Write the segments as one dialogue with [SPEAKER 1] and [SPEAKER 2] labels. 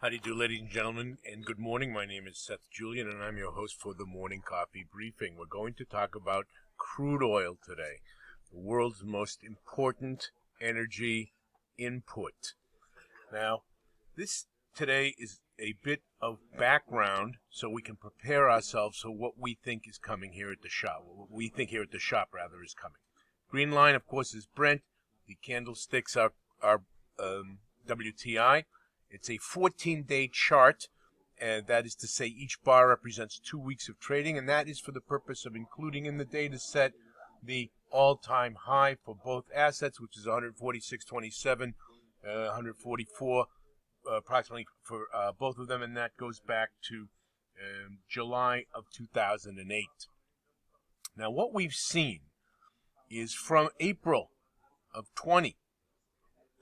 [SPEAKER 1] How do you do, ladies and gentlemen, and good morning. My name is Seth Julian, and I'm your host for the Morning Coffee Briefing. We're going to talk about crude oil today, the world's most important energy input. Now, this today is a bit of background so we can prepare ourselves for what we think is coming here at the shop. What we think here at the shop, rather, is coming. Green line, of course, is Brent. The candlesticks are WTI. It's a 14-day chart, and that is to say each bar represents 2 weeks of trading, and that is for the purpose of including in the data set the all-time high for both assets, which is 146.27, 144 approximately for both of them, and that goes back to July of 2008. Now, what we've seen is from April of 20,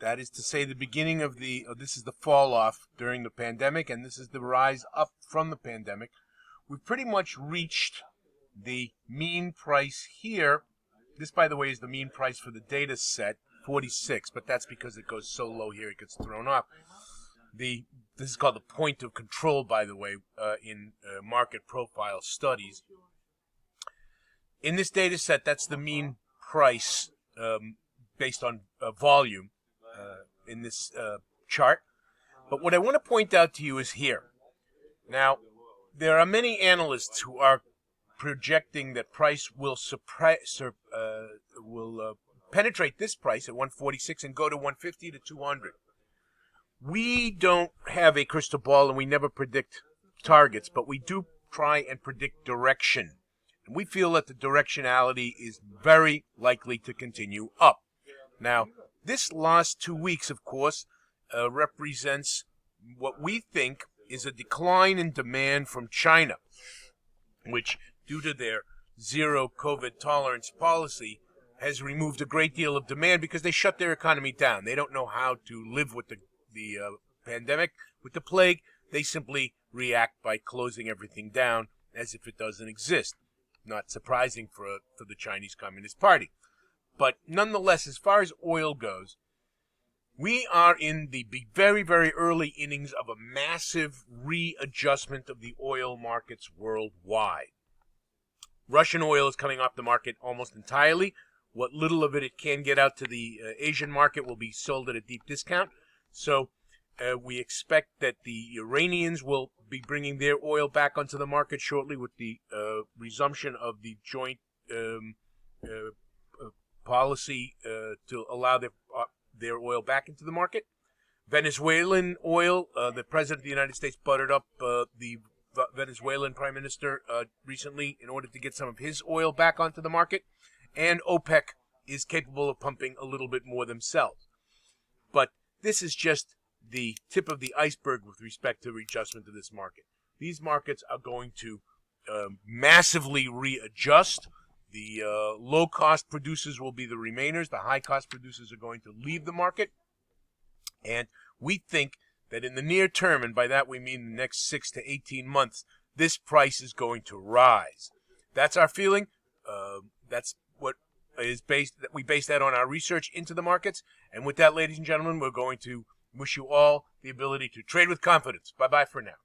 [SPEAKER 1] that is to say the beginning of this is the fall off during the pandemic, and this is the rise up from the pandemic. We've pretty much reached the mean price here. This, by the way, is the mean price for the data set, 46, but that's because it goes so low here it gets thrown off. This is called the point of control, by the way, in market profile studies. In this data set, that's the mean price based on volume in this chart. But what I want to point out to you is here. Now, there are many analysts who are projecting that price will penetrate this price at 146 and go to 150 to 200. We don't have a crystal ball and we never predict targets, but we do try and predict direction. And we feel that the directionality is very likely to continue up. Now, this last 2 weeks, of course, represents what we think is a decline in demand from China, which, due to their zero COVID tolerance policy, has removed a great deal of demand because they shut their economy down. They don't know how to live with the pandemic, with the plague. They simply react by closing everything down as if it doesn't exist. Not surprising for the Chinese Communist Party. But nonetheless, as far as oil goes, we are in the very, very early innings of a massive readjustment of the oil markets worldwide. Russian oil is coming off the market almost entirely. What little of it can get out to the Asian market will be sold at a deep discount. So we expect that the Iranians will be bringing their oil back onto the market shortly with the resumption of the joint policy to allow their oil back into the market. Venezuelan oil, the President of the United States buttered up the Venezuelan Prime Minister recently in order to get some of his oil back onto the market. And OPEC is capable of pumping a little bit more themselves. But this is just the tip of the iceberg with respect to readjustment of this market. These markets are going to massively readjust. The low-cost producers will be the remainers. The high-cost producers are going to leave the market. And we think that in the near term, and by that we mean the next 6 to 18 months, this price is going to rise. That's our feeling. That's what is that we base that on our research into the markets. And with that, ladies and gentlemen, we're going to wish you all the ability to trade with confidence. Bye-bye for now.